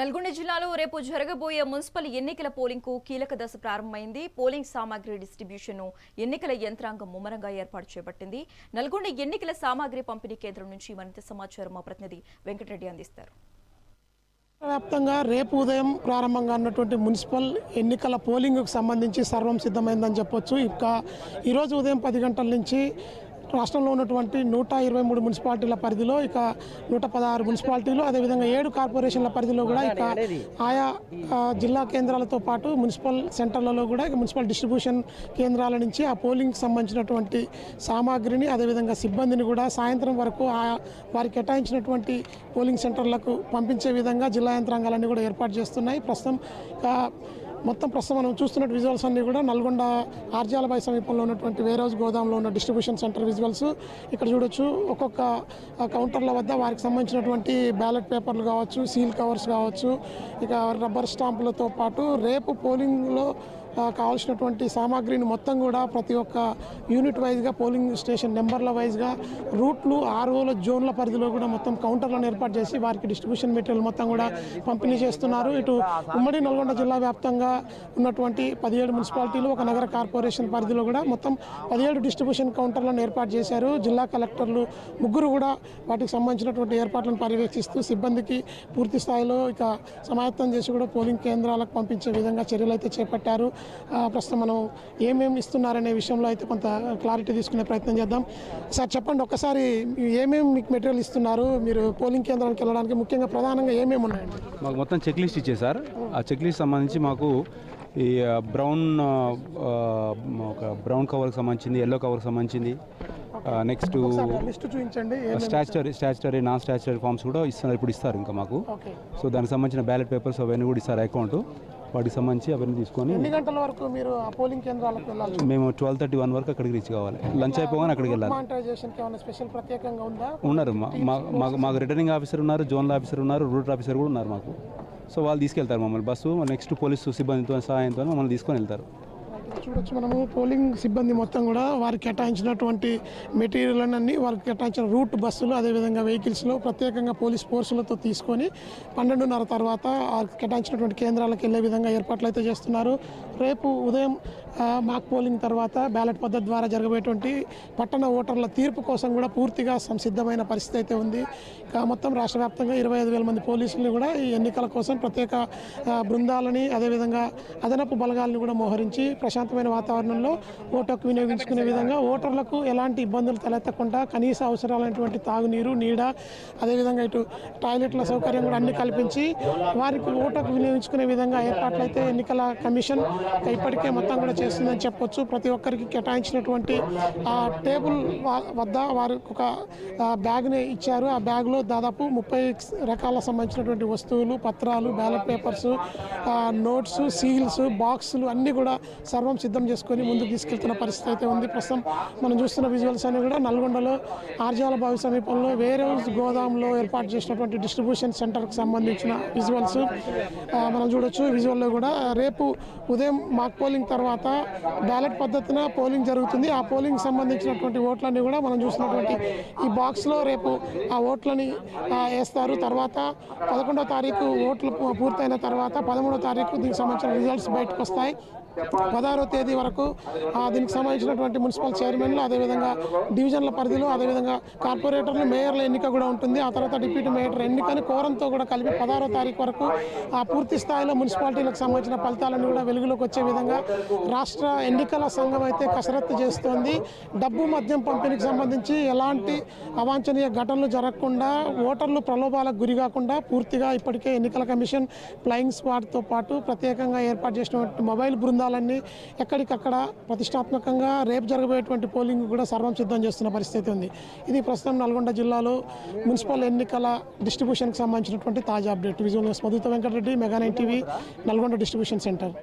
నల్గొండ జిల్లాలో రేపు జరగబోయే మున్సిపల్ ఎన్నికల పోలింగ్ కు కీలక దశ ప్రారంభమైంది. పోలింగ్ సామాగ్రి డిస్ట్రిబ్యూషన్ ఎన్నికల యంత్రాంగం ముమ్మరంగా ఏర్పాటు చేపట్టింది. నల్గొండ ఎన్నికల సామాగ్రి పంపిణీ కేంద్రం నుంచి మరింత సమాచారం మా ప్రతినిధి వెంకటరెడ్డి అందిస్తారు. వ్యాప్తంగా రేపు ఉదయం ప్రారంభంగా ఉన్నటువంటి మున్సిపల్ ఎన్నికల పోలింగ్కు సంబంధించి సర్వం సిద్ధమైందని చెప్పొచ్చు. ఇక ఈరోజు ఉదయం 10 గంటల నుంచి రాష్ట్రంలో ఉన్నటువంటి 123 మున్సిపాలిటీల పరిధిలో ఇక 116 మున్సిపాలిటీలు అదేవిధంగా 7 కార్పొరేషన్ల పరిధిలో కూడా ఇక ఆయా జిల్లా కేంద్రాలతో పాటు మున్సిపల్ సెంటర్లలో కూడా ఇక మున్సిపల్ డిస్ట్రిబ్యూషన్ కేంద్రాల నుంచి ఆ పోలింగ్కి సంబంధించినటువంటి సామాగ్రిని అదేవిధంగా సిబ్బందిని కూడా సాయంత్రం వరకు వారికి కేటాయించినటువంటి పోలింగ్ సెంటర్లకు పంపించే విధంగా జిల్లా యంత్రాంగాలన్నీ కూడా ఏర్పాటు చేస్తున్నాయి. ప్రస్తుతం మనం చూస్తున్న విజువల్స్ అన్నీ కూడా నల్గొండ ఆర్జాలబాయి సమీపంలో ఉన్నటువంటి వేర్హౌస్ గోదాంలో ఉన్న డిస్ట్రిబ్యూషన్ సెంటర్ విజువల్స్. ఇక్కడ చూడొచ్చు ఒక్కొక్క కౌంటర్ల వద్ద వారికి సంబంధించినటువంటి బ్యాలెట్ పేపర్లు కావచ్చు, సీల్ కవర్స్ కావచ్చు, ఇక రబ్బర్ స్టాంపులతో పాటు రేపు పోలింగ్లో కావాల్సినటువంటి సామాగ్రిని మొత్తం కూడా ప్రతి ఒక్క యూనిట్ వైజ్గా పోలింగ్ స్టేషన్ నెంబర్ల వైజ్గా రూట్లు ఆర్ఓల జోన్ల పరిధిలో కూడా మొత్తం కౌంటర్లను ఏర్పాటు చేసి వారికి డిస్ట్రిబ్యూషన్ మెటీరియల్ మొత్తం కూడా పంపిణీ చేస్తున్నారు. ఇటు ఉమ్మడి నల్గొండ జిల్లా వ్యాప్తంగా ఉన్నటువంటి 17 మున్సిపాలిటీలు ఒక నగర కార్పొరేషన్ పరిధిలో కూడా మొత్తం 17 డిస్ట్రిబ్యూషన్ కౌంటర్లను ఏర్పాటు చేశారు. జిల్లా కలెక్టర్లు 3 కూడా వాటికి సంబంధించినటువంటి ఏర్పాట్లను పర్యవేక్షిస్తూ సిబ్బందికి పూర్తి స్థాయిలో ఇక సమాయత్తం చేసి కూడా పోలింగ్ కేంద్రాలకు పంపించే విధంగా చర్యలు అయితే చేపట్టారు. ప్రస్తుతం మనం ఏమేమి ఇస్తున్నారనే విషయంలో అయితే కొంత క్లారిటీ తీసుకునే ప్రయత్నం చేద్దాం. సార్ చెప్పండి, ఒక్కసారి ఏమేమి మీకు మెటీరియల్ ఇస్తున్నారు, మీరు పోలింగ్ కేంద్రానికి వెళ్ళడానికి ముఖ్యంగా ప్రధానంగా ఏమేమి ఉన్నాయండి? మాకు మొత్తం చెక్ లిస్ట్ ఇచ్చే సార్. ఆ చెక్ లిస్ట్ సంబంధించి మాకు ఈ బ్రౌన్ కవర్కి సంబంధించింది, ఎల్లో కవర్కి సంబంధించింది, next statutory non statutory forms కూడా ఇస్తున్నారు, ఇప్పుడు ఇస్తారు ఇంకా మాకు. సో దానికి సంబంధించిన బ్యాలెట్ పేపర్స్ అవన్నీ కూడా ఇస్తారు అకౌంట్, వాటికి సంబంధించి అవన్నీ తీసుకొని. ఎన్ని గంటల వరకు మీరు ఆ పోలింగ్ కేంద్రాలకు వెళ్ళాలి? మేము 12:31 వరకు అక్కడికి రీచ్ కావాలి. లంచ్ అయిపోగానే అక్కడికి వెళ్ళాలి. ఉన్నారు మాకు రిటర్నింగ్ ఆఫీసర్ ఉన్నారు, జోనల్ ఆఫీసర్ ఉన్నారు, రూట్ ఆఫీసర్ కూడా ఉన్నారు మాకు. సో వాళ్ళు తీసుకెళ్తారు మమ్మల్ని, బస్సు నెక్స్ట్ పోలీసు సిబ్బందితో సహాయంతో మమ్మల్ని తీసుకొని వెళ్తారు. చూడొచ్చు మనము పోలింగ్ సిబ్బంది మొత్తం కూడా వారికి కేటాయించినటువంటి మెటీరియల్ అన్నీ వారికి కేటాయించిన రూట్ బస్సులు అదేవిధంగా వెహికల్స్లో ప్రత్యేకంగా పోలీస్ ఫోర్సులతో తీసుకొని 12:30 తర్వాత కేటాయించినటువంటి కేంద్రాలకు వెళ్ళే విధంగా ఏర్పాట్లు అయితే చేస్తున్నారు. రేపు ఉదయం మాక్ పోలింగ్ తర్వాత బ్యాలెట్ పద్ధతి ద్వారా జరగబోయేటువంటి పట్టణ ఓటర్ల తీర్పు కోసం కూడా పూర్తిగా సంసిద్ధమైన పరిస్థితి అయితే ఉంది. ఇక మొత్తం రాష్ట్ర వ్యాప్తంగా 25,000 మంది పోలీసులు కూడా ఈ ఎన్నికల కోసం ప్రత్యేక బృందాలని అదేవిధంగా అదనపు బలగాలను కూడా మోహరించి ప్రశాంతమైన వాతావరణంలో ఓటుకు వినియోగించుకునే విధంగా ఓటర్లకు ఎలాంటి ఇబ్బందులు తలెత్తకుండా కనీస అవసరాలైనటువంటి తాగునీరు, నీడ, అదేవిధంగా ఇటు టాయిలెట్ల సౌకర్యం కూడా అన్ని కల్పించి వారికి ఓటుకు వినియోగించుకునే విధంగా ఏర్పాట్లు అయితే ఎన్నికల కమిషన్ ఇప్పటికే మొత్తం కూడా చేస్తుందని చెప్పొచ్చు. ప్రతి ఒక్కరికి కేటాయించినటువంటి ఆ టేబుల్ వద్ద వారికి ఒక బ్యాగ్ని ఇచ్చారు. ఆ బ్యాగ్లో దాదాపు 30 రకాల సంబంధించినటువంటి వస్తువులు, పత్రాలు, బ్యాలెట్ పేపర్స్, నోట్స్, సీల్స్, బాక్సులు అన్నీ కూడా సర్వం సిద్ధం చేసుకొని ముందుకు తీసుకెళ్తున్న పరిస్థితి అయితే ఉంది. ప్రస్తుతం మనం చూస్తున్న విజువల్స్ అన్ని కూడా నల్గొండలో ఆర్జాలబావి సమీపంలో వేర్హౌస్ గోదాంలో ఏర్పాటు చేసినటువంటి డిస్ట్రిబ్యూషన్ సెంటర్కి సంబంధించిన విజువల్స్ మనం చూడొచ్చు. విజువల్లో కూడా రేపు ఉదయం మాక్ పోలింగ్ తర్వాత బ్యాలెట్ పద్ధతిన పోలింగ్ జరుగుతుంది. ఆ పోలింగ్ సంబంధించినటువంటి ఓట్లన్నీ కూడా మనం చూసినటువంటి ఈ బాక్స్లో రేపు ఆ ఓట్లని వేస్తారు. తర్వాత 11వ తారీఖు ఓట్లు పూర్తయిన తర్వాత 13వ తారీఖు దీనికి సంబంధించిన రిజల్ట్స్ బయటకు వస్తాయి. 16వ తేదీ వరకు దీనికి సంబంధించినటువంటి మున్సిపల్ చైర్మన్లు అదేవిధంగా డివిజన్ల పరిధిలో అదేవిధంగా కార్పొరేటర్లు, మేయర్ల ఎన్నిక కూడా ఉంటుంది. ఆ తర్వాత డిప్యూటీ మేయర్ ఎన్నికని కోరంతో కూడా కలిపి 16వ తారీఖు వరకు పూర్తి స్థాయిలో మున్సిపాలిటీలకు సంబంధించిన ఫలితాలను కూడా వెలుగులోకి వచ్చే విధంగా రాష్ట్ర ఎన్నికల సంఘం అయితే కసరత్తు చేస్తోంది. డబ్బు మద్యం పంపిణీకి సంబంధించి ఎలాంటి అవాంఛనీయ ఘటనలు జరగకుండా, ఓటర్లు ప్రలోభాలకు గురి కాకుండా పూర్తిగా ఇప్పటికే ఎన్నికల కమిషన్ ఫ్లయింగ్ స్క్వాడ్తో పాటు ప్రత్యేకంగా ఏర్పాటు చేసినటువంటి మొబైల్ బృందాలన్నీ ఎక్కడికక్కడ ప్రతిష్టాత్మకంగా రేపు జరగబోయేటువంటి పోలింగ్ కూడా సర్వం సిద్ధం చేస్తున్న పరిస్థితి ఉంది. ఇది ప్రస్తుతం నల్గొండ జిల్లాలో మున్సిపల్ ఎన్నికల డిస్ట్రిబ్యూషన్కి సంబంధించినటువంటి తాజా అప్డేట్. విజువల్ న్యూస్ మధుతో Venkatareddy, mega 9 TV, Nalgonda distribution centre.